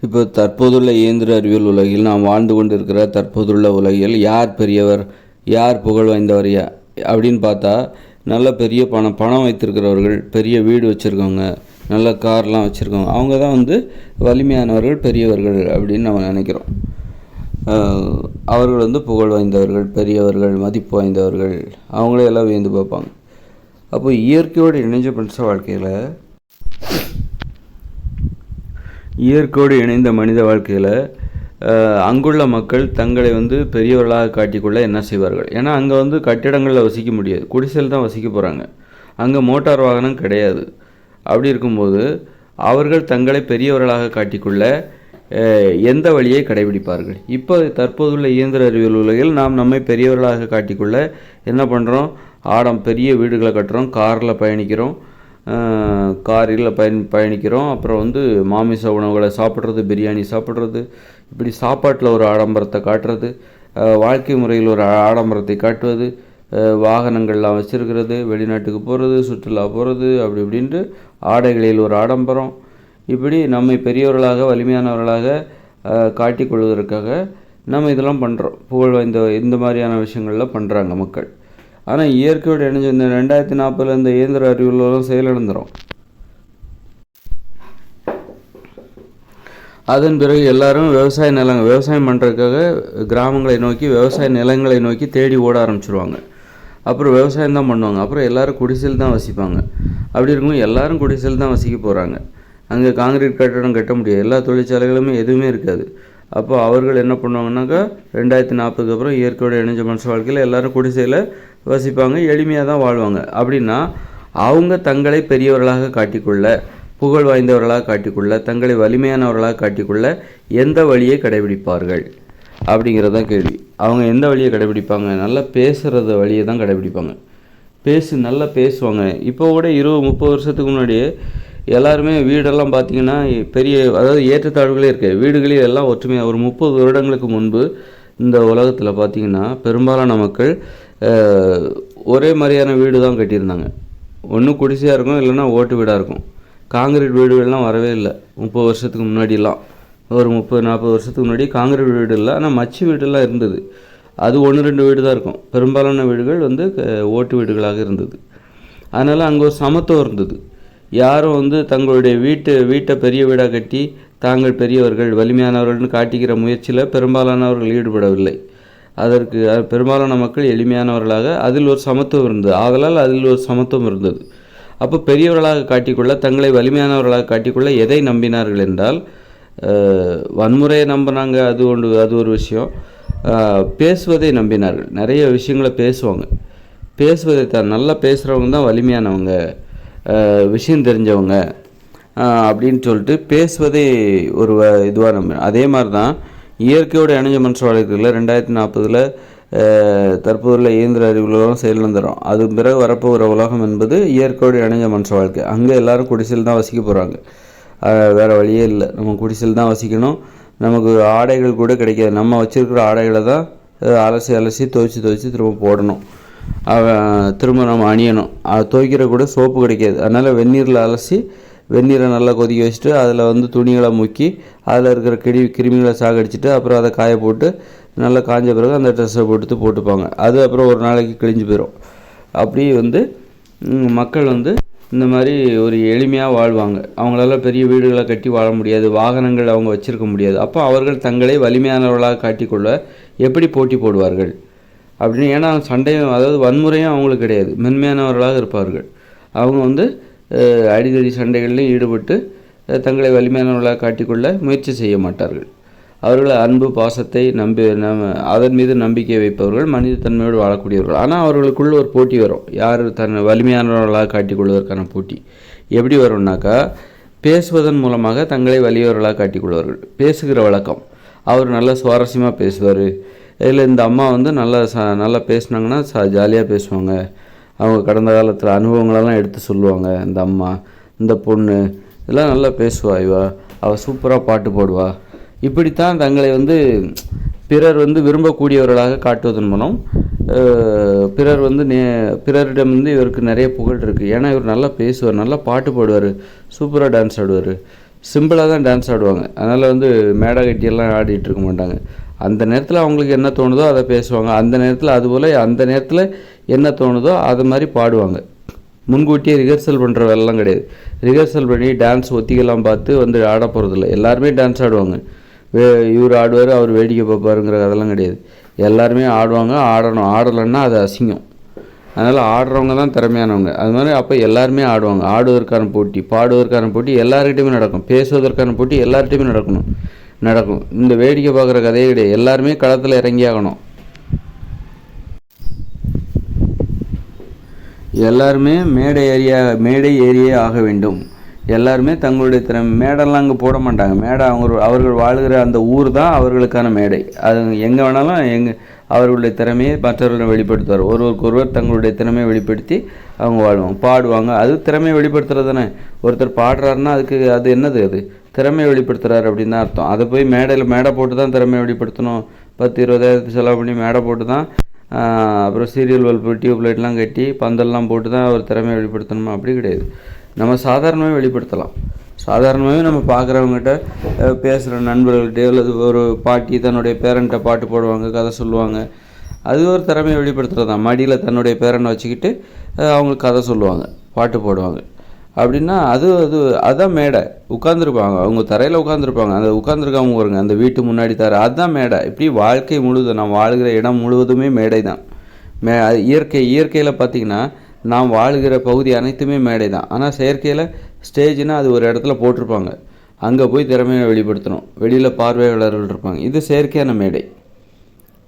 இப்போ தற்போதுள்ள இயந்திர அறிவியல் உலகில் நாம் வாழ்ந்து கொண்டிருக்கிற தற்போதுள்ள உலகில் யார் பெரியவர், யார் புகழ் வாய்ந்தவர் அப்படின்னு பார்த்தா, நல்ல பெரிய பணம் வைத்திருக்கிறவர்கள், பெரிய வீடு வச்சுருக்கவங்க, நல்ல கார்லாம் வச்சுருக்கவங்க, அவங்க தான் வலிமையானவர்கள், பெரியவர்கள் அப்படின்னு நம்ம நினைக்கிறோம். அவர்கள் புகழ் வாய்ந்தவர்கள், பெரியவர்கள், மதிப்பு வாய்ந்தவர்கள், அவங்களே எல்லாம் வியந்து பார்ப்பாங்க. அப்போ இயற்கையோடு இணைஞ்ச மனுஷ வாழ்க்கையில் இயற்கையோடு இணைந்த மனித வாழ்க்கையில் அங்குள்ள மக்கள் தங்களை பெரியவர்களாக காட்டிக்கொள்ள என்ன செய்வார்கள்? ஏன்னா அங்கே கட்டிடங்களில் வசிக்க முடியாது, குடிசையில் தான் வசிக்க போகிறாங்க. அங்கே மோட்டார் வாகனம் கிடையாது. அப்படி இருக்கும்போது அவர்கள் தங்களை பெரியவர்களாக காட்டிக்கொள்ள எந்த வழியை கடைபிடிப்பார்கள்? இப்போ தற்போதுள்ள இயந்திர அறிவியல் உலகில் நாம் நம்மை பெரியவர்களாக காட்டிக்கொள்ள என்ன பண்ணுறோம்? பெரிய வீடுகளை கட்டுறோம், காரில் பயணிக்கிறோம், காரில் பயணிக்கிறோம். அப்புறம் மாமிச உணவுகளை சாப்பிட்றது, பிரியாணி சாப்பிட்றது, இப்படி சாப்பாட்டில் ஒரு ஆடம்பரத்தை காட்டுறது, வாழ்க்கை முறையில் ஒரு ஆடம்பரத்தை காட்டுவது, வாகனங்கள்லாம் வச்சுருக்கிறது, வெளிநாட்டுக்கு போகிறது, சுற்றுலா போகிறது, அப்படி இப்படின்ட்டு ஆடைகளில் ஒரு ஆடம்பரம், இப்படி நம்மை பெரியவர்களாக வலிமையானவர்களாக காட்டிக்கொள்வதற்காக நம்ம இதெல்லாம் பண்ணுறோம். புகழ் வாய்ந்த இந்த மாதிரியான விஷயங்கள்லாம் பண்ணுறாங்க மக்கள். ஆனால் இயற்கையோடு இணைஞ்ச இந்த 2040 இந்த இயந்திர அறிவியலும் செயலிழந்துடும். அதன் பிறகு எல்லாரும் விவசாயம் பண்ணுறதுக்காக கிராமங்களை நோக்கி, விவசாய நிலங்களை நோக்கி தேடி ஓட ஆரம்பிச்சிருவாங்க. அப்புறம் விவசாயம் தான் பண்ணுவாங்க. அப்புறம் எல்லோரும் குடிசையில் தான் வசிப்பாங்க. அப்படி இருக்கும்போது எல்லோரும் குடிசையில் தான் வசிக்க போகிறாங்க. அங்கே காங்கிரீட் கட்டடம் கட்ட முடியாது, எல்லா தொழிற்சாலைகளுமே எதுவுமே இருக்காது. அப்போ அவர்கள் என்ன பண்ணுவாங்கன்னாக்கா 2040 அப்புறம் இயற்கையோடு இணைஞ்ச மனுஷ வாழ்க்கையில் எல்லோரும் குடிசையில் வசிப்பாங்க, எளிமையாக தான் வாழ்வாங்க. அப்படின்னா அவங்க தங்களை பெரியவர்களாக காட்டிக்கொள்ள, புகழ் வாய்ந்தவர்களாக காட்டிக்கொள்ள, தங்களை வலிமையானவர்களாக காட்டிக்கொள்ள எந்த வழியை கடைபிடிப்பார்கள் அப்படிங்கிறதான் கேள்வி. அவங்க எந்த வழியை கடைபிடிப்பாங்க? நல்லா பேசுகிறத வழியை தான் கடைபிடிப்பாங்க. நல்லா பேசுவாங்க. இப்போ கூட 20-30 வருஷத்துக்கு முன்னாடியே எல்லாருமே வீடெல்லாம் பார்த்திங்கன்னா அதாவது ஏற்றத்தாழ்வுகளே இருக்குது. வீடுகளே எல்லாம் ஒற்றுமையாக ஒரு 30 வருடங்களுக்கு முன்பு இந்த உலகத்தில் பார்த்திங்கன்னா பெரும்பாலான மக்கள் ஒரே மாதிரியான வீடு தான் கட்டியிருந்தாங்க. ஒன்று குடிசையாக இருக்கும், இல்லைன்னா ஓட்டு வீடாக இருக்கும். காங்கிரீட் வீடுகள்லாம் வரவே இல்லை 30 வருஷத்துக்கு முன்னாடிலாம். ஒரு 30-40 வருஷத்துக்கு முன்னாடி காங்கிரீட் வீடு இல்லை, ஆனால் மச்சு வீடெல்லாம் இருந்தது. அது 1-2 வீடு தான் இருக்கும். பெரும்பாலான வீடுகள் ஓட்டு வீடுகளாக இருந்தது. அதனால் அங்கே ஒரு சமத்துவம் இருந்தது. யாரும் தங்களுடைய வீட்டை பெரிய வீடாக கட்டி தாங்கள் பெரியவர்கள், வலிமையானவர்கள்னு காட்டிக்கிற முயற்சியில் பெரும்பாலானவர்கள் ஈடுபடவில்லை. அதற்கு பெரும்பாலான மக்கள் எளிமையானவர்களாக, அதில் ஒரு சமத்துவம் இருந்தது. ஆதலால் அதில் ஒரு சமத்துவம் இருந்தது. அப்போ பெரியவர்களாக காட்டிக்கொள்ள, தங்களை வலிமையானவர்களாக காட்டிக்கொள்ள எதை நம்பினார்கள் என்றால், வன்முறையை நம்பினாங்க, அது ஒரு விஷயம். பேசுவதை நம்பினார்கள். நிறைய விஷயங்களை பேசுவதை தான். நல்லா பேசுகிறவங்க தான் வலிமையானவங்க, விஷயம் தெரிஞ்சவங்க அப்படின்னு சொல்லிட்டு பேசுவதே ஒரு இதுவாக நம்பினோம். அதே மாதிரி தான் இயற்கையோடு இணைஞ்ச மனுஷ வாழ்க்கையில் 2040 தற்போதுள்ள இயந்திர அறிவுகளும் செயலிழந்துடும். அது பிறகு வரப்போகிற உலகம் என்பது இயற்கையோடு இணைஞ்ச மனுஷ வாழ்க்கை. அங்கே எல்லோரும் குடிசையில் தான் வசிக்க போகிறாங்க. வேறு வழியே இல்லை, நம்ம குடிசையில் தான் வசிக்கணும். நமக்கு ஆடைகள் கூட கிடைக்காது. நம்ம வச்சுருக்கிற ஆடைகளை தான் அலசி துவைச்சி திரும்ப போடணும், திரும்ப நம்ம அணியணும். துவைக்கிற கூட சோப்பு கிடைக்காது. அதனால் வெந்நீரில் அலசி, வெந்நீரை நல்லா கொதிக்க வச்சுட்டு அதில் துணிகளை முக்கி அதில் இருக்கிற கிருமிகளை சாகடிச்சிட்டு அப்புறம் அதை காய போட்டு நல்லா காஞ்ச பிறகு அந்த ட்ரெஸ்ஸை போட்டுப்பாங்க. அது அப்புறம் ஒரு நாளைக்கு கிழிஞ்சு போயிடும். அப்படி மக்கள் இந்த மாதிரி ஒரு எளிமையாக வாழ்வாங்க. அவங்களால பெரிய வீடுகளை கட்டி வாழ முடியாது, வாகனங்கள் அவங்க வச்சுருக்க முடியாது. அப்போ அவர்கள் தங்களை வலிமையானவர்களாக காட்டிக்கொள்ள எப்படி போட்டி போடுவார்கள் அப்படின்னு. ஏன்னா சண்டையும், அதாவது வன்முறையும் அவங்களுக்கு கிடையாது, மென்மையானவர்களாக இருப்பார்கள். அவங்க அடிதடி சண்டைகளிலும் ஈடுபட்டு தங்களை வலிமையானவர்களாக காட்டிக்கொள்ள முயற்சி செய்ய மாட்டார்கள். அவர்கள் அன்பு, பாசத்தை அதன் மீது நம்பிக்கை வைப்பவர்கள், மனிதத்தன்மையோடு வாழக்கூடியவர்கள். ஆனால் அவர்களுக்குள்ள ஒரு போட்டி வரும். யார் தன்னை வலிமையானவர்களாக காட்டிக்கொள்வதற்கான போட்டி எப்படி வரும்னாக்கா, பேசுவதன் மூலமாக தங்களை வலியவர்களாக காட்டிக்கொள்வார்கள். பேசுகிற வழக்கம், அவர் நல்லா சுவாரஸ்யமாக பேசுவார். இதில் இந்த அம்மா நல்லா பேசுனாங்கன்னா ஜாலியாக பேசுவாங்க. அவங்க கடந்த காலத்தில் அனுபவங்களெல்லாம் எடுத்து சொல்லுவாங்க. இந்த அம்மா, இந்த பொண்ணு இதெல்லாம் நல்லா பேசுவா, அவள் சூப்பராக பாட்டு பாடுவா. இப்படித்தான் தங்களை பிறர் விரும்பக்கூடியவர்களாக காட்டுவதன் மூலம் பிறரிடம் இவருக்கு நிறைய புகழ் இருக்குது. ஏன்னா இவர் நல்லா பேசுவார், நல்லா பாட்டு பாடுவார், சூப்பராக டான்ஸ் ஆடுவார், சிம்பிளாக தான் டான்ஸ் ஆடுவாங்க. அதனால் வந்து மேடை கட்டியெல்லாம் ஆடிட்டு இருக்க மாட்டாங்க. அந்த நேரத்தில் அவங்களுக்கு என்ன தோணுதோ அதை பேசுவாங்க. அந்த நேரத்தில் அதுபோல் அந்த நேரத்தில் என்ன தோணுதோ அது மாதிரி பாடுவாங்க. முன்கூட்டியே ரிஹர்சல் பண்ணுற வேலைலாம் கிடையாது. ரிஹர்சல் பண்ணி டான்ஸ் ஒத்திகெல்லாம் பார்த்து வந்து ஆட போகிறதில்ல. எல்லாருமே டான்ஸ் ஆடுவாங்க. இவர் ஆடுவார், அவர் வேடிக்கை பார்ப்பாருங்கிற அதெல்லாம் கிடையாது. எல்லாருமே ஆடுவாங்க. ஆடணும். ஆடலைன்னா அது அசிங்கம். அதனால் ஆடுறவங்க தான் திறமையானவங்க. அது மாதிரி அப்போ எல்லாருமே ஆடுவாங்க. ஆடுவதற்கான போட்டி, பாடுவதற்கான போட்டி எல்லார்கிட்டையுமே நடக்கும். பேசுவதற்கான போட்டி எல்லார்கிட்டையுமே நடக்கும். இந்த வேடிக்கை பார்க்குற கதையே கிடையாது. எல்லாருமே களத்தில் இறங்கி ஆகணும். எல்லாருமே மேடை ஏறியே ஆக வேண்டும். எல்லாருமே தங்களுடைய மேடெல்லாம் அங்கே போட மாட்டாங்க. மேடை அவர்கள் வாழ்கிற அந்த ஊர் தான் அவர்களுக்கான மேடை. அது எங்கே வேணாலும் அவர்களுடைய திறமையை மற்றவர்களை வெளிப்படுத்துவார். ஒருவருக்கொருவர் தங்களுடைய திறமையை வெளிப்படுத்தி அவங்க பாடுவாங்க. அது திறமையை வெளிப்படுத்துறது தானே. ஒருத்தர் பாடுறாருன்னா அது என்னது, அது திறமையை வெளிப்படுத்துகிறாரு அப்படின்னு தான் அர்த்தம். அதை போய் மேடை போட்டு தான் திறமையை வெளிப்படுத்தணும். 10-20 செலவு பண்ணி மேடை போட்டு தான் அப்புறம் சீரியல் பல்பு டியூப் லைட்லாம் கட்டி பந்தல்லாம் போட்டு தான் அவர் திறமையை வெளிப்படுத்தணுமா? அப்படி கிடையாது. நம்ம சாதாரணமாகவே வெளிப்படுத்தலாம். சாதாரணமாகவே நம்ம பார்க்குறவங்ககிட்ட பேசுகிற நண்பர்கள்கிட்ட அல்லது ஒரு பாட்டி தன்னுடைய பேரண்ட்டை பாட்டு போடுவாங்க, கதை சொல்லுவாங்க. அது ஒரு திறமையை வெளிப்படுத்துகிறது தான். மடியில் தன்னுடைய பேரனை வச்சுக்கிட்டு அவங்களுக்கு கதை சொல்லுவாங்க, பாட்டு போடுவாங்க. அப்படின்னா அதுதான் மேடை. உட்காந்துருப்பாங்க, அவங்க தரையில் உட்காந்துருப்பாங்க. அந்த உட்காந்துருக்காங்க பாருங்க, அந்த வீட்டு முன்னாடி தர, அதுதான் மேடை. இப்படி வாழ்க்கை முழுவதும் நாம் வாழ்கிற இடம் முழுவதுமே மேடை தான். இயற்கையில் பார்த்திங்கன்னா நாம் வாழ்கிற பகுதி அனைத்துமே மேடை தான். ஆனால் செயற்கையில் ஸ்டேஜ்னால் அது ஒரு இடத்துல போட்டிருப்பாங்க. அங்கே போய் திறமையை வெளிப்படுத்தணும். வெளியில் பார்வையாளர்கள் இருப்பாங்க. இது செயற்கையான மேடை.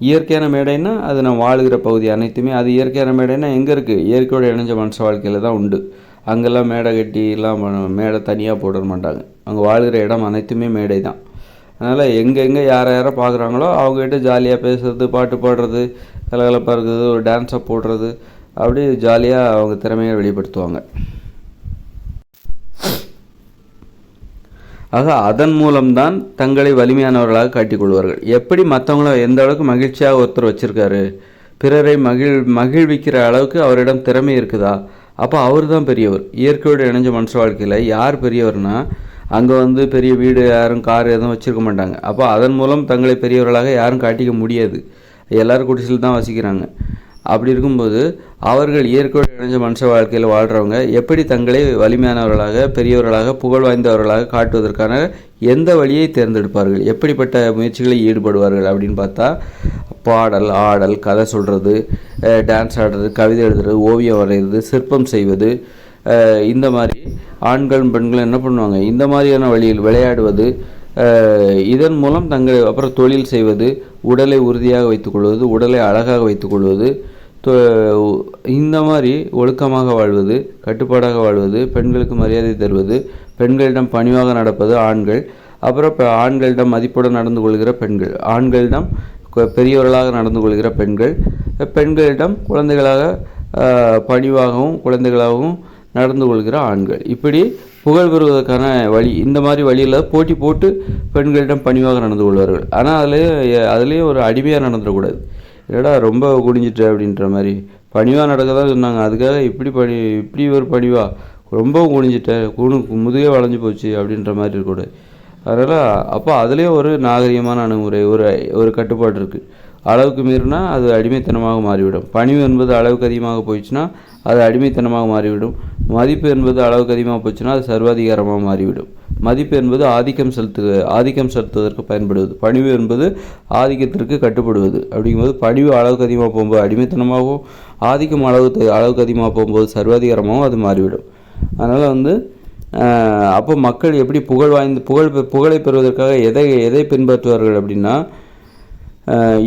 இயற்கையான மேடைன்னா அது நம்ம வாழ்கிற பகுதி அனைத்துமே. அது இயற்கையான மேடைன்னா எங்கே இருக்குது? இயற்கையோடு இணைஞ்ச மனுஷ வாழ்க்கையில் தான் உண்டு. அங்கெல்லாம் மேடை கட்டிலாம் மேடை தனியாக போட மாட்டாங்க. அங்கே வாழ்கிற இடம் அனைத்துமே மேடை தான். அதனால் எங்கே யாரை பார்க்குறாங்களோ அவங்ககிட்ட ஜாலியாக பேசுகிறது, பாட்டு பாடுறது, கலகலப்பாக இருக்குது, ஒரு டான்ஸை போடுறது, அப்படி ஜாலியாக அவங்க திறமையை வெளிப்படுத்துவாங்க. ஆக அதன் மூலம்தான் தங்களை வலிமையானவர்களாக காட்டிக்கொள்வார்கள். எப்படி மற்றவங்கள எந்த அளவுக்கு மகிழ்ச்சியாக ஒருத்தர் வச்சுருக்காரு, பிறரை மகிழ்விக்கிற அளவுக்கு அவரிடம் திறமை இருக்குதா, அப்போ அவர் தான் பெரியவர். இயற்கையோடு இணைஞ்ச மனுஷ வாழ்க்கையில் யார் பெரியவர்னா, அங்கே வந்து பெரிய வீடு யாரும் கார் எதுவும் வச்சுருக்க மாட்டாங்க. அப்போ அதன் மூலம் தங்களை பெரியவர்களாக யாரும் காட்டிக்க முடியாது. எல்லோரும் குடிசையில் தான் வசிக்கிறாங்க. அப்படி இருக்கும்போது அவர்கள் இயற்கையோடு இணைஞ்ச மனுஷ வாழ்க்கையில் வாழ்கிறவங்க எப்படி தங்களை வலிமையானவர்களாக, பெரியவர்களாக, புகழ் வாய்ந்தவர்களாக காட்டுவதற்கான எந்த வழியை தேர்ந்தெடுப்பார்கள், எப்படிப்பட்ட முயற்சிகளில் ஈடுபடுவார்கள் அப்படின்னு பார்த்தா, பாடல், ஆடல், கதை சொல்கிறது, டான்ஸ் ஆடுறது, கவிதை எழுதுறது, ஓவியம் வரைகிறது, சிற்பம் செய்வது, இந்த மாதிரி ஆண்கள் பெண்கள் என்ன பண்ணுவாங்க, இந்த மாதிரியான வழியில் விளையாடுவது, இதன் மூலம் தங்களை அப்புறம் தொழில் செய்வது, உடலை உறுதியாக வைத்துக்கொள்வது, உடலை அழகாக வைத்துக்கொள்வது, இந்த மாதிரி ஒழுக்கமாக வாழ்வது, கட்டுப்பாடாக வாழ்வது, பெண்களுக்கு மரியாதை தருவது, பெண்களிடம் பணிவாக நடப்பது ஆண்கள், அப்புறம் ஆண்களிடம் மதிப்புடன் நடந்து கொள்கிற பெண்கள், ஆண்களிடம் பெரியவர்களாக நடந்து கொள்கிற பெண்கள், பெண்களிடம் குழந்தைகளாக பணிவாகவும் குழந்தைகளாகவும் நடந்து கொள்கிற ஆண்கள். இப்படி புகழ் பெறுவதற்கான வழி, இந்த மாதிரி வழியில் போட்டி போட்டு பெண்களிடம் பணிவாக நடந்து கொள்வார்கள். ஆனால் அதுலேயும் ஒரு அடிமையாக நடந்துடக்கூடாது. என்னடா ரொம்ப குடிஞ்சிட்டு அப்படின்ற மாதிரி பணிவாக நடக்க தான் சொன்னாங்க, அதுக்காக இப்படி ஒரு பணிவா, ரொம்ப குடிஞ்சிட்டேன், முதுகே வளைஞ்சு போச்சு அப்படின்ற மாதிரி இருக்கக்கூடாது. அதனால் அப்போ அதுலேயும் ஒரு நாகரிகமான அணுகுமுறை, ஒரு கட்டுப்பாடு இருக்குது. அளவுக்கு மீறினா அது அடிமைத்தனமாக மாறிவிடும். பணிவு என்பது அளவுக்கு அதிகமாக போயிடுச்சுன்னா அது அடிமைத்தனமாக மாறிவிடும். மதிப்பு என்பது அளவுக்கு அதிகமாக போச்சுன்னா அது சர்வாதிகாரமாக மாறிவிடும். மதிப்பு என்பது ஆதிக்கம் செலுத்துவதற்கு பயன்படுவது. பணிவு என்பது ஆதிக்கத்திற்கு கட்டுப்படுவது. அப்படிங்கும்போது பணிவு அளவுக்கு அதிகமாக போகும்போது அடிமைத்தனமாகவும், ஆதிக்கம் அளவுக்கு அதிகமாக போகும்போது சர்வாதிகாரமாகவும் அது மாறிவிடும். அதனால் அப்போ மக்கள் எப்படி புகழை பெறுவதற்காக எதை பின்பற்றுவார்கள் அப்படின்னா,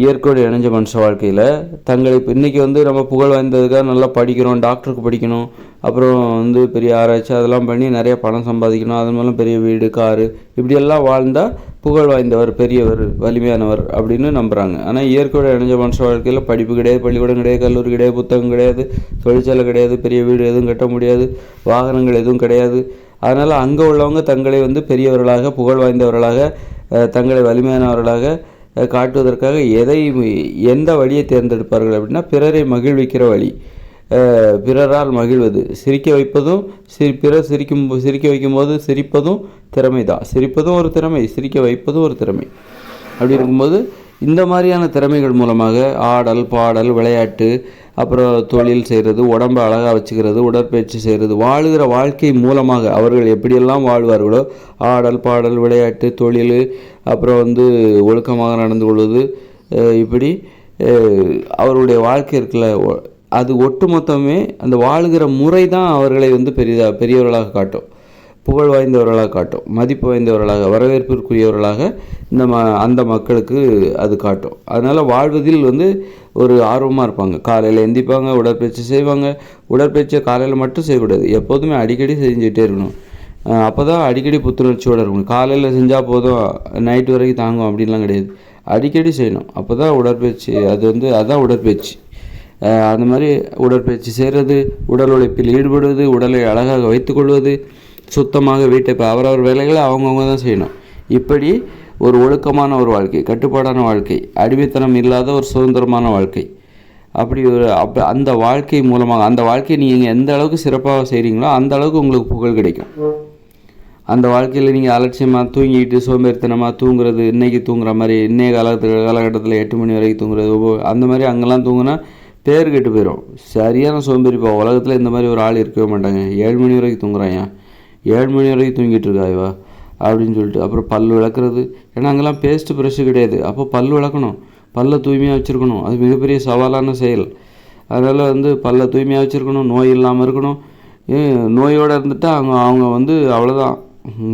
இயற்கையோடு இணைஞ்ச மனுஷ வாழ்க்கையில் தங்களை இன்றைக்கி நம்ம புகழ் வாய்ந்ததுக்காக நல்லா படிக்கிறோம், டாக்டருக்கு படிக்கணும், அப்புறம் பெரிய ஆராய்ச்சி அதெல்லாம் பண்ணி நிறைய பணம் சம்பாதிக்கணும், அதன் மூலம் பெரிய வீடு, காரு, இப்படியெல்லாம் வாழ்ந்தால் புகழ் வாய்ந்தவர், பெரியவர், வலிமையானவர் அப்படின்னு நம்புகிறாங்க. ஆனால் இயற்கையோடு இணைஞ்ச மனுஷ வாழ்க்கையில் படிப்பு கிடையாது, பள்ளிக்கூடம் கிடையாது, கல்லூரி கிடையாது, புத்தகம் கிடையாது, தொழிற்சாலை கிடையாது, பெரிய வீடு எதுவும் கட்ட முடியாது, வாகனங்கள் எதுவும் கிடையாது. அதனால் அங்கே உள்ளவங்க தங்களை பெரியவர்களாக, புகழ் வாய்ந்தவர்களாக, தங்களை வலிமையானவர்களாக காட்டுவதற்காக எந்த வழியை தேர்ந்தெடுப்பார்கள் அப்படின்னா, பிறரை மகிழ்விக்கிற வழி. பிறரால் மகிழ்வது, சிரிக்க வைப்பதும் பிறர் சிரிக்க வைக்கும்போது சிரிப்பதும் திறமை தான். சிரிப்பதும் ஒரு திறமை, சிரிக்க வைப்பதும் ஒரு திறமை. அப்படி இருக்கும்போது இந்த மாதிரியான திறமைகள் மூலமாக ஆடல், பாடல், விளையாட்டு, அப்புறம் தொழில் செய்கிறது, உடம்பை அழகாக வச்சுக்கிறது, உடற்பயிற்சி செய்கிறது, வாழுகிற வாழ்க்கை மூலமாக அவர்கள் எப்படியெல்லாம் வாழ்வார்களோ ஆடல், பாடல், விளையாட்டு, தொழில், அப்புறம் ஒழுக்கமாக நடந்து கொள்வது, இப்படி அவருடைய வாழ்க்கை இருக்குல்ல, அது ஒட்டுமொத்தமே அந்த வாழுகிற முறை தான் அவர்களை பெரியவர்களாக காட்டும், புகழ் வாய்ந்தவர்களாக காட்டும், மதிப்பு வாய்ந்தவர்களாக, வரவேற்பிற்குரியவர்களாக அந்த மக்களுக்கு அது காட்டும். அதனால் வாழ்வதில் ஒரு ஆர்வமாக இருப்பாங்க. காலையில் எந்திப்பாங்க, உடற்பயிற்சி செய்வாங்க. உடற்பயிற்சியை காலையில் மட்டும் செய்யக்கூடாது, எப்போதுமே அடிக்கடி செஞ்சுக்கிட்டே இருக்கணும். அப்போ தான் அடிக்கடி புத்துணர்ச்சியோடு இருக்கணும். காலையில் செஞ்சால் போதும் நைட்டு வரைக்கும் தாங்கும் அப்படின்லாம் கிடையாது, அடிக்கடி செய்யணும். அப்போ தான் உடற்பயிற்சி, அதுதான் உடற்பயிற்சி. அந்த மாதிரி உடற்பயிற்சி செய்கிறது, உடல் உழைப்பில் ஈடுபடுவது, உடலை அழகாக வைத்துக்கொள்வது, சுத்தமாக வீட்டை இப்போ அவரவர் வேலைகளை அவங்கவுங்க தான் செய்யணும். இப்படி ஒரு ஒழுக்கமான ஒரு வாழ்க்கை, கட்டுப்பாடான வாழ்க்கை, அடிமைத்தனம் இல்லாத ஒரு சுதந்திரமான வாழ்க்கை, அந்த வாழ்க்கை மூலமாக அந்த வாழ்க்கையை நீங்கள் எந்த அளவுக்கு சிறப்பாக செய்கிறீங்களோ அந்த அளவுக்கு உங்களுக்கு புகழ் கிடைக்கும். அந்த வாழ்க்கையில் நீங்கள் அலட்சியமாக தூங்கிட்டு சோம்பேறித்தனமாக தூங்குறது, இன்றைக்கி தூங்குற மாதிரி இன்றைய காலகட்டத்தில் 8 மணி வரைக்கும் தூங்குறது, அந்த மாதிரி அங்கெல்லாம் தூங்குனா பேர் கெட்டு போயிடும். சரியான சோம்பேறிப்பா. உலகத்தில் இந்த மாதிரி ஒரு ஆள் இருக்கவே மாட்டாங்க. 7 மணி வரைக்கும் தூங்குறாயா, 7 மணி வரைக்கும் தூங்கிட்டு இருக்காய்வா அப்படின்னு சொல்லிட்டு. அப்புறம் பல் விளக்குறது, ஏன்னா அங்கெல்லாம் பேஸ்ட்டு ப்ரெஷ்ஷு கிடையாது. அப்போ பல் விளக்கணும், பல்லை தூய்மையாக வச்சுருக்கணும், அது மிகப்பெரிய சவாலான செயல். அதனால் பல்லை தூய்மையாக வச்சுருக்கணும், நோய் இல்லாமல் இருக்கணும். நோயோடு இருந்துட்டால் அவங்க அவ்வளோதான்.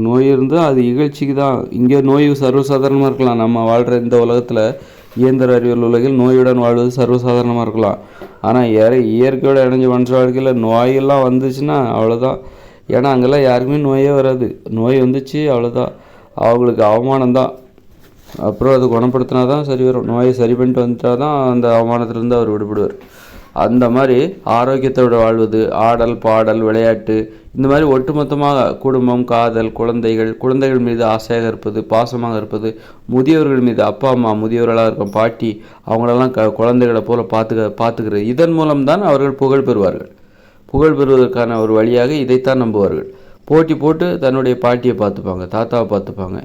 நோய் இருந்தால் அது இகழ்ச்சிக்கு தான். இங்கே நோய் சர்வசாதாரணமாக இருக்கலாம். நம்ம வாழ்கிற இந்த உலகத்தில், இயந்திர அறிவியல் உலகில் நோயுடன் வாழ்வது சர்வசாதாரணமாக இருக்கலாம். ஆனால் இயற்கையோடு இணைஞ்ச மனுஷ வாழ்க்கையில் நோயெல்லாம் வந்துச்சுன்னா அவ்வளோதான். ஏன்னா அங்கெல்லாம் யாருக்குமே நோயே வராது. நோய் வந்துச்சு அவ்வளோதான், அவங்களுக்கு அவமானம்தான். அப்புறம் அது குணப்படுத்தினா தான் சரி வரும். நோயை சரி பண்ணிட்டு வந்துட்டால் தான் அந்த அவமானத்திலேருந்து அவர் விடுபடுவார். அந்த மாதிரி ஆரோக்கியத்தோடு வாழ்வது, ஆடல், பாடல், விளையாட்டு, இந்த மாதிரி ஒட்டுமொத்தமாக குடும்பம், காதல், குழந்தைகள் மீது ஆசையாக இருப்பது, பாசமாக இருப்பது, முதியவர்கள் மீது அப்பா அம்மா, முதியவர்களாக இருக்கும் பாட்டி, அவங்களெல்லாம் குழந்தைகளை போல பார்த்துக்கிறது. இதன் மூலம்தான் அவர்கள் புகழ் பெறுவார்கள். புகழ் பெறுவதற்கான ஒரு வழியாக இதைத்தான் நம்புவார்கள். போட்டி போட்டு தன்னுடைய பாட்டியை பார்த்துப்பாங்க, தாத்தாவை பார்த்துப்பாங்க.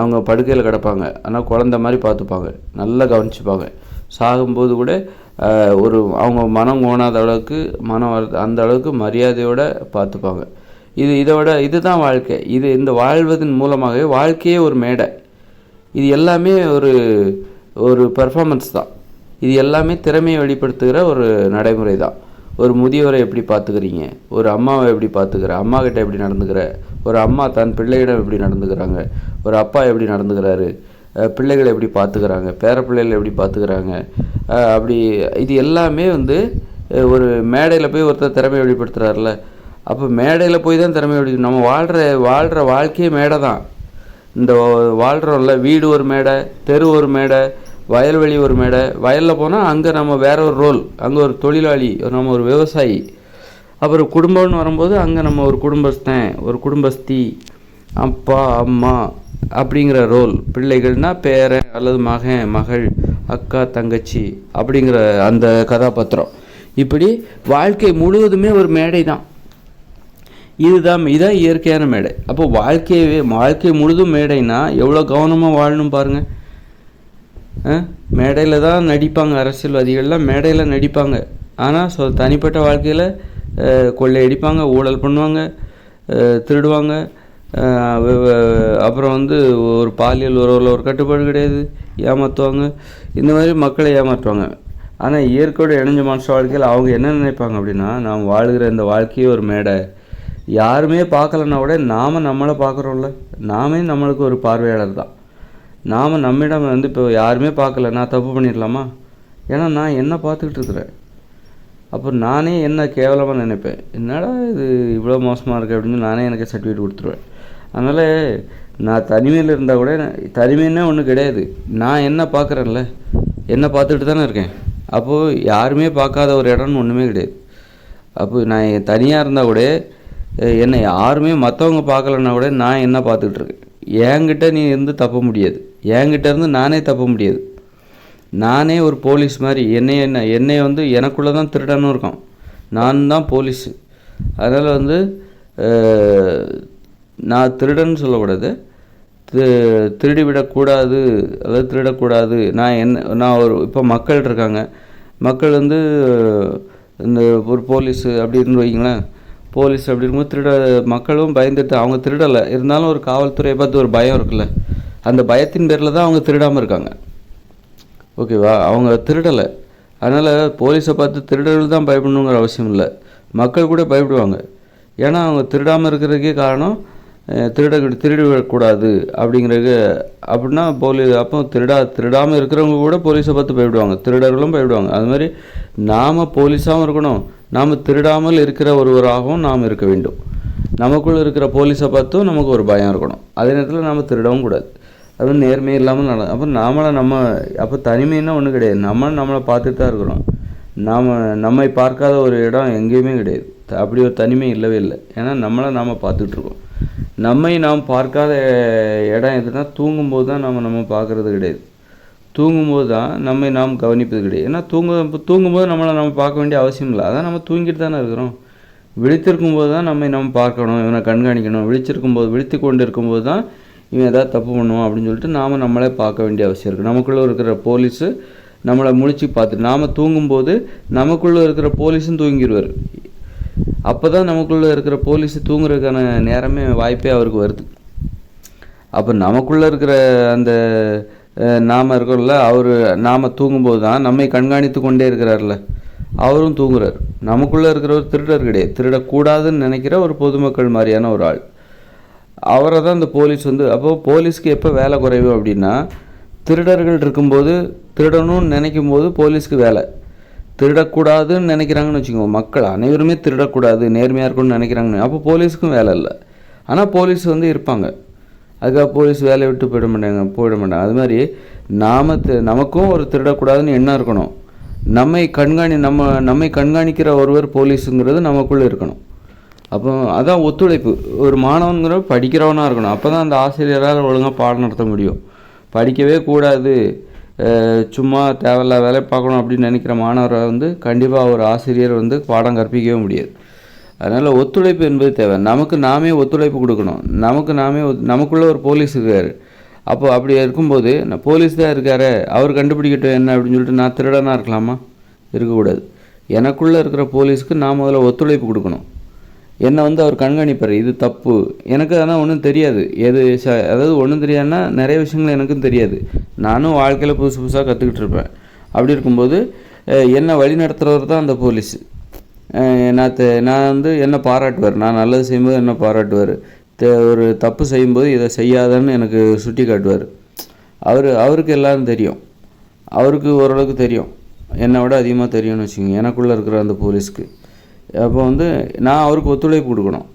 அவங்க படுக்கையில் கிடப்பாங்க, ஆனால் குழந்தை மாதிரி பார்த்துப்பாங்க, நல்லா கவனிச்சுப்பாங்க. சாகும்போது கூட அவங்க மனம் ஓனாத அளவுக்கு, அந்த அளவுக்கு மரியாதையோடு பார்த்துப்பாங்க. இதுதான் வாழ்க்கை. இந்த வாழ்வதன் மூலமாகவே வாழ்க்கையே ஒரு மேடை. இது எல்லாமே ஒரு பெர்ஃபார்மன்ஸ் தான். இது எல்லாமே திறமையை வெளிப்படுத்துகிற ஒரு நடைமுறை தான். ஒரு முதியவரை எப்படி பார்த்துக்கிறீங்க, ஒரு அம்மாவை எப்படி பார்த்துக்கிற, அம்மா கிட்ட எப்படி நடந்துக்கிற, ஒரு அம்மா தன் பிள்ளையிடம் எப்படி நடந்துக்கிறாங்க, ஒரு அப்பா எப்படி நடந்துக்கிறாரு, பிள்ளைகளை எப்படி பார்த்துக்கிறாங்க, பேர பிள்ளைகளை எப்படி பார்த்துக்கிறாங்க, அப்படி இது எல்லாமே ஒரு மேடையில் போய் ஒருத்தர் திறமையை வெளிப்படுத்துகிறாருல, அப்போ மேடையில் போய் தான் திறமையை வெளிப்படுத்த. நம்ம வாழ்கிற வாழ்க்கையே மேடை தான். இந்த வாழ்கிறோம்ல, வீடு ஒரு மேடை, தெரு ஒரு மேடை, வயல்வெளி ஒரு மேடை. வயலில் போனால் அங்கே நம்ம வேற ஒரு ரோல், அங்கே ஒரு தொழிலாளி, நம்ம ஒரு விவசாயி. அப்புறம் குடும்பம்னு வரும்போது அங்கே நம்ம ஒரு குடும்பஸ்தன், ஒரு குடும்பஸ்தி, அப்பா அம்மா அப்படிங்கிற ரோல். பிள்ளைகள்னால் பேரன் அல்லது மகன், மகள், அக்கா, தங்கச்சி அப்படிங்கிற அந்த கதாபாத்திரம். இப்படி வாழ்க்கை முழுவதுமே ஒரு மேடை தான். இதுதான் இயற்கையான மேடை. அப்போ வாழ்க்கை முழுதும் மேடைனா எவ்வளோ கவனமாக வாழணும் பாருங்கள். மேடையில் தான் நடிப்பாங்க, அரசியல்வாதிகள்லாம் மேடையில் நடிப்பாங்க. ஆனால் தனிப்பட்ட வாழ்க்கையில் கொள்ளையடிப்பாங்க, ஊழல் பண்ணுவாங்க, திருடுவாங்க. அப்புறம் ஒரு பாலியல் உறவில் ஒரு கட்டுப்பாடு கிடையாது, ஏமாற்றுவாங்க. இந்த மாதிரி மக்களை ஏமாற்றுவாங்க. ஆனால் இயற்கையோடு இணைஞ்ச மனுஷ வாழ்க்கையில் அவங்க என்ன நினைப்பாங்க அப்படின்னா, நாம் வாழ்கிற இந்த வாழ்க்கையே ஒரு மேடை. யாருமே பார்க்கலன்னா கூட நாம் நம்மளை பார்க்குறோம்ல, நாமே நம்மளுக்கு ஒரு பார்வையாளர் தான். நாம் நம்மிடம் இப்போ யாருமே பார்க்கல, நான் தப்பு பண்ணிடலாமா? ஏன்னா நான் என்ன பார்த்துக்கிட்டு இருக்கிறேன். அப்போ நானே என்ன கேவலமாக நினைப்பேன், என்னடா இது இவ்வளோ மோசமாக இருக்குது அப்படின்னு நானே எனக்கு சர்டிஃபிகேட் கொடுத்துருவேன். அதனால் நான் தனிமையில் இருந்தால் கூட, தனிமைன்னே ஒன்றும் கிடையாது, நான் என்ன பார்க்குறேன்ல, என்ன பார்த்துக்கிட்டு தானே இருக்கேன். அப்போது யாருமே பார்க்காத ஒரு இடம்னு ஒன்றுமே கிடையாது. அப்போ நான் தனியாக இருந்தால் கூட என்னை யாருமே மற்றவங்க பார்க்கலன்னா கூட நான் என்ன பார்த்துக்கிட்டு இருக்கேன். என்கிட்ட நீ தப்ப முடியாது, என்கிட்ட இருந்து நானே தப்ப முடியாது. நானே ஒரு போலீஸ் மாதிரி என்னை வந்து எனக்குள்ளே தான் திருடனும் இருக்கான், நான் தான் போலீஸு. அதனால் வந்து நான் திருடன்னு சொல்லக்கூடாது, திருடிவிடக்கூடாது, அதாவது திருடக்கூடாது. நான் இப்போ மக்கள் இருக்காங்க, மக்கள் வந்து இந்த ஒரு போலீஸு அப்படின்னு வைங்களேன், போலீஸ் அப்படி இருக்கும்போது மக்களும் பயந்துட்டு அவங்க திருடலை, இருந்தாலும் ஒரு காவல்துறையை பார்த்து ஒரு பயம் இருக்குல்ல, அந்த பயத்தின் பேரில் தான் அவங்க திருடாமல் இருக்காங்க. ஓகேவா? அவங்க திருடலை, அதனால் போலீஸை பார்த்து திருடர்கள் தான் பயப்படணுங்கிற அவசியம் இல்லை, மக்கள் கூட பயப்படுவாங்க. ஏன்னா அவங்க திருடாமல் இருக்கிறதுக்கே காரணம் திருடிவிடக்கூடாது அப்படிங்கிறது. அப்படின்னா அப்போ திருடாமல் இருக்கிறவங்க கூட போலீஸை பார்த்து பயப்படுவாங்க, திருடர்களும் பயப்படுவாங்க. அது மாதிரி நாம் போலீஸாகவும் இருக்கணும், நாம் திருடாமல் இருக்கிற ஒருவராகவும் நாம் இருக்க வேண்டும். நமக்குள்ளே இருக்கிற போலீஸை பார்த்தும் நமக்கு ஒரு பயம் இருக்கணும், அதே நேரத்தில் நாம் திருடவும் கூடாது. அது நேர்மை இல்லாமல் அப்போ அப்போ தனிமைன்னா ஒன்றும் கிடையாது, நம்மளை பார்த்துட்டு தான் இருக்கிறோம். நம்மை பார்க்காத ஒரு இடம் எங்கேயுமே கிடையாது, அப்படி ஒரு தனிமை இல்லவே இல்லை. ஏன்னா நாம் பார்த்துட்ருக்கோம். நம்மை நாம் பார்க்காத இடம் எதுனா தூங்கும்போது தான் நம்ம பார்க்குறது கிடையாது, தூங்கும்போது தான் நம்மை நாம் கவனிப்பது கிடையாது. ஏன்னா தூங்கும்போது நம்ம பார்க்க வேண்டிய அவசியம் இல்லை, அதான் நம்ம தூங்கிட்டு தானே இருக்கிறோம். விழித்திருக்கும்போது தான் நம்ம பார்க்கணும், இவனை கண்காணிக்கணும். விழித்து கொண்டு இருக்கும்போது தான் இவன் எதாவது தப்பு பண்ணுவான் அப்படின்னு சொல்லிட்டு நம்மளே பார்க்க வேண்டிய அவசியம் இருக்குது. நமக்குள்ளே இருக்கிற போலீஸு நம்மளை முழிச்சு பார்த்துட்டு, நாம் தூங்கும்போது நமக்குள்ளே இருக்கிற போலீஸும் தூங்கிடுவார். அப்போ தான் நமக்குள்ளே இருக்கிற போலீஸு தூங்குறதுக்கான நேரமே வாய்ப்பே அவருக்கு வருது. அப்போ நமக்குள்ளே இருக்கிற அந்த நாம் இருக்கோம்ல, நாம் தூங்கும்போது தான் நம்மை கண்காணித்து கொண்டே இருக்கிறார்ல, அவரும் தூங்குறார். நமக்குள்ளே இருக்கிற ஒரு திருடர் கிடையாது, திருடக்கூடாதுன்னு நினைக்கிற ஒரு பொதுமக்கள் மாதிரியான ஒரு ஆள், அவரை தான் இந்த போலீஸ் வந்து. அப்போது போலீஸ்க்கு எப்போ வேலை குறைவு அப்படின்னா, திருடர்கள் இருக்கும்போது, திருடணும்னு நினைக்கும் போது போலீஸ்க்கு வேலை. திருடக்கூடாதுன்னு நினைக்கிறாங்கன்னு வச்சுக்கோங்க, மக்கள் அனைவருமே திருடக்கூடாது, நேர்மையாக இருக்கணும்னு நினைக்கிறாங்கன்னு, அப்போ போலீஸுக்கும் வேலை இல்லை. ஆனால் போலீஸ் வந்து இருப்பாங்க, அதுக்காக போலீஸ் வேலையை விட்டு போயிட மாட்டாங்க. அது மாதிரி நமக்கும் ஒரு திருடக்கூடாதுன்னு எண்ணம் இருக்கணும். நம்மை கண்காணிக்கிற ஒருவர் போலீஸுங்கிறது நமக்குள்ளே இருக்கணும். அப்போ அதான் ஒத்துழைப்பு. ஒரு மாணவன்கிற படிக்கிறவனாக இருக்கணும், அப்போ தான் அந்த ஆசிரியரால் ஒழுங்காக பாடம் நடத்த முடியும். படிக்கவே கூடாது, சும்மா தேவையில்ல வேலை பார்க்கணும் அப்படின்னு நினைக்கிற மாணவரை வந்து கண்டிப்பாக ஒரு ஆசிரியர் வந்து பாடம் கற்பிக்கவே முடியாது. அதனால் ஒத்துழைப்பு என்பது தேவை. நாமே ஒத்துழைப்பு கொடுக்கணும். நமக்குள்ளே ஒரு போலீஸ் இருக்கார். அப்போ அப்படி இருக்கும்போது போலீஸ் தான் இருக்கார், அவர் கண்டுபிடிக்கட்டும் என்ன அப்படின்னு சொல்லிட்டு நான் திருடனாக இருக்கலாமா? இருக்கக்கூடாது. எனக்குள்ளே இருக்கிற போலீஸுக்கு நான் முதல்ல ஒத்துழைப்பு கொடுக்கணும். என்னை வந்து அவர் கண்காணிப்பார், இது தப்பு, எனக்கு ஆனால் ஒன்றும் தெரியாது, அதாவது ஒன்றும் தெரியாதுன்னா நிறைய விஷயங்கள் எனக்கும் தெரியாது, நானும் வாழ்க்கையில் புதுசாக கற்றுக்கிட்டு இருப்பேன். அப்படி இருக்கும்போது என்னை வழி நடத்துகிறவர் தான் அந்த போலீஸு. நான் வந்து என்னை பாராட்டுவார், நான் நல்லது செய்யும்போது என்னை பாராட்டுவார், ஒரு தப்பு செய்யும்போது இதை செய்யாதன்னு எனக்கு சுட்டி காட்டுவார். அவருக்கு எல்லோரும் தெரியும், அவருக்கு ஓரளவுக்கு தெரியும், என்னை விட அதிகமாக தெரியும்னு வச்சுக்கோங்க எனக்குள்ளே இருக்கிற அந்த போலீஸ்க்கு. அப்போ வந்து நான் அவருக்கு ஒத்துழைப்பு கொடுக்கணும்.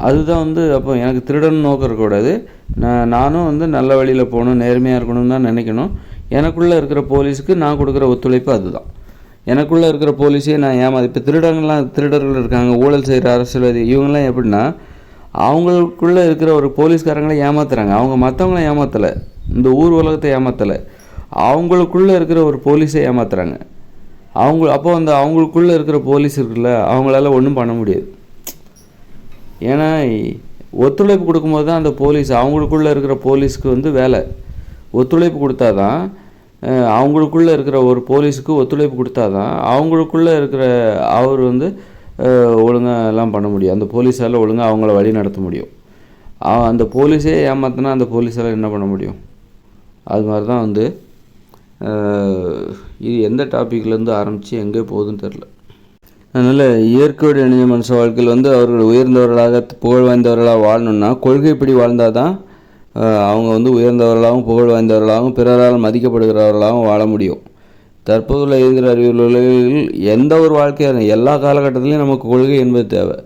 அதுதான் வந்து அப்போ எனக்கு திருடன் நோக்கம் இருக்கக்கூடாது, நானும் வந்து நல்ல வழியில் போகணும், நேர்மையாக இருக்கணும்னு தான் நினைக்கணும். எனக்குள்ளே இருக்கிற போலீஸுக்கு நான் கொடுக்குற ஒத்துழைப்பு அதுதான். எனக்குள்ளே இருக்கிற போலீஸே நான் இப்போ திருடர்கள் இருக்காங்க, ஊழல் செய்கிற அரசியல்வாதி, இவங்கெல்லாம் எப்படின்னா அவங்களுக்குள்ளே இருக்கிற ஒரு போலீஸ்காரங்களை ஏமாத்துறாங்க. அவங்க மற்றவங்கள ஏமாற்றலை, இந்த ஊர் உலகத்தை ஏமாற்றலை, அவங்களுக்குள்ளே இருக்கிற ஒரு போலீஸை ஏமாத்துறாங்க. அப்போ அந்த அவங்களுக்குள்ளே இருக்கிற போலீஸ் இருக்குல்ல, அவங்களால ஒன்றும் பண்ண முடியாது. ஏன்னா ஒத்துழைப்பு கொடுக்கும்போது தான் அந்த போலீஸ், அவங்களுக்குள்ளே இருக்கிற போலீஸுக்கு வந்து வேலை. ஒத்துழைப்பு கொடுத்தா தான் அவங்களுக்குள்ளே இருக்கிற ஒரு போலீஸுக்கு ஒத்துழைப்பு கொடுத்தா தான் அவங்களுக்குள்ளே இருக்கிற அவர் வந்து ஒழுங்காக எல்லாம் பண்ண முடியும், அந்த போலீஸால் ஒழுங்காக அவங்கள வழி நடத்த முடியும். அந்த போலீஸே ஏமாத்தினா அந்த போலீஸால் என்ன பண்ண முடியும்? அது மாதிரி தான் வந்து இது எந்த டாப்பிக்லேருந்து ஆரம்பித்து எங்கே போகுதுன்னு தெரில. அதனால் இயற்கையோடு இணைஞ்ச மனுஷ வாழ்க்கையில் வந்து அவர்கள் உயர்ந்தவர்களாக புகழ் வாய்ந்தவர்களாக வாழணுன்னா கொள்கைப்படி வாழ்ந்தால் தான் அவங்க வந்து உயர்ந்தவர்களாகவும் புகழ் வாய்ந்தவர்களாகவும் பிறரால் மதிக்கப்படுகிறவர்களாகவும் வாழ முடியும். தற்போதுள்ள இயந்திர அறிவியல் உலகில் எந்த ஒரு வாழ்க்கையாக எல்லா காலகட்டத்திலையும் நமக்கு கொள்கை என்பது தேவை.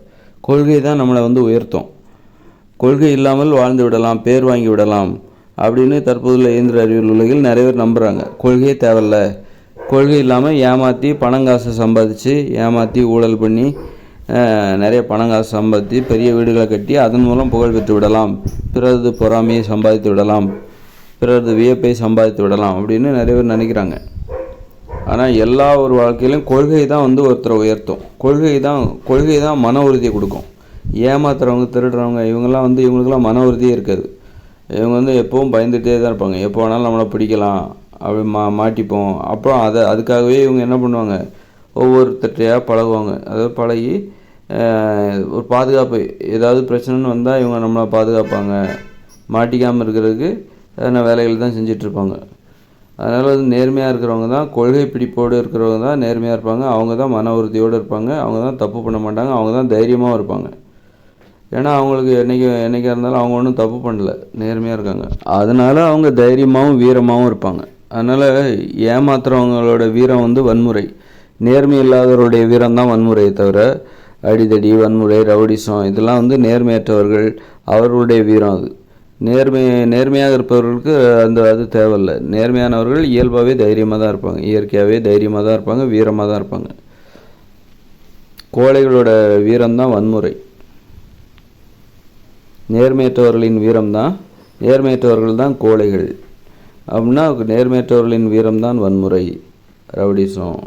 கொள்கை தான் நம்மளை வந்து உயர்த்தும். கொள்கை இல்லாமல் வாழ்ந்து விடலாம், பேர் வாங்கி விடலாம் அப்படின்னு தற்போதுள்ள இயந்திர அறிவியல் உலகில் நிறைய பேர் நம்புகிறாங்க. கொள்கையே தேவையில்ல, கொள்கை இல்லாமல் ஏமாற்றி பணங்காசை சம்பாதிச்சு ஏமாற்றி ஊழல் பண்ணி நிறைய பணங்காசு சம்பாதித்து பெரிய வீடுகளை கட்டி அதன் மூலம் புகழ் பெற்று விடலாம், பிறகு பொறாமையை சம்பாதித்து விடலாம், பிறரது வியப்பை சம்பாதித்து விடலாம் அப்படின்னு நிறைய பேர் நினைக்கிறாங்க. ஆனால் எல்லா ஒரு வாழ்க்கையிலும் கொள்கை தான் வந்து ஒருத்தரை உயர்த்தும். கொள்கை தான் மன உறுதியை கொடுக்கும். ஏமாத்துறவங்க, திருடுறவங்க, இவங்கெல்லாம் வந்து இவங்களுக்கெல்லாம் மன உறுதியே இருக்காது. இவங்க வந்து எப்போவும் பயந்துகிட்டே தான் இருப்பாங்க. எப்போ வேணாலும் நம்மளை பிடிக்கலாம், அப்படி மாட்டிப்போம். அப்புறம் அதுக்காகவே இவங்க என்ன பண்ணுவாங்க, ஒவ்வொருத்தட்டையாக பழகுவாங்க. அதாவது பழகி ஒரு பாதுகாப்பு, ஏதாவது பிரச்சனைன்னு வந்தால் இவங்க நம்மளை பாதுகாப்பாங்க, மாட்டிக்காமல் இருக்கிறதுக்கு வேலைகள் தான் செஞ்சிட்ருப்பாங்க. அதனால் வந்து நேர்மையாக இருக்கிறவங்க தான், கொள்கை பிடிப்போடு இருக்கிறவங்க தான் நேர்மையாக இருப்பாங்க. அவங்க தான் மன உறுதியோடு இருப்பாங்க. அவங்க தான் தப்பு பண்ண மாட்டாங்க. அவங்க தான் தைரியமாகவும் இருப்பாங்க. ஏன்னா அவங்களுக்கு என்றைக்காக இருந்தாலும் அவங்க ஒன்றும் தப்பு பண்ணல, நேர்மையாக இருக்காங்க. அதனால் அவங்க தைரியமாகவும் வீரமாகவும் இருப்பாங்க. அதனால் ஏமாத்துறவங்களோட வீரம் வந்து வன்முறை, நேர்மை இல்லாதவருடைய வீரம் தான் வன்முறையை தவிர அடிதடி, வன்முறை, ரவுடிசம் இதெல்லாம் வந்து நேர்மையற்றவர்கள் அவர்களுடைய வீரம். அது நேர்மையாக இருப்பவர்களுக்கு அது தேவையில்லை. நேர்மையானவர்கள் இயல்பாகவே தைரியமாக தான் இருப்பாங்க, இயற்கையாகவே தைரியமாக தான் இருப்பாங்க, வீரமாக தான் இருப்பாங்க. கோழைகளோட வீரம்தான் வன்முறை. நேர்மையற்றவர்களின் நேர்மையற்றவர்கள் தான் கோழைகள் அப்படின்னா, நேர்மையற்றவர்களின் வீரம்தான் வன்முறை, ரவுடிசம்.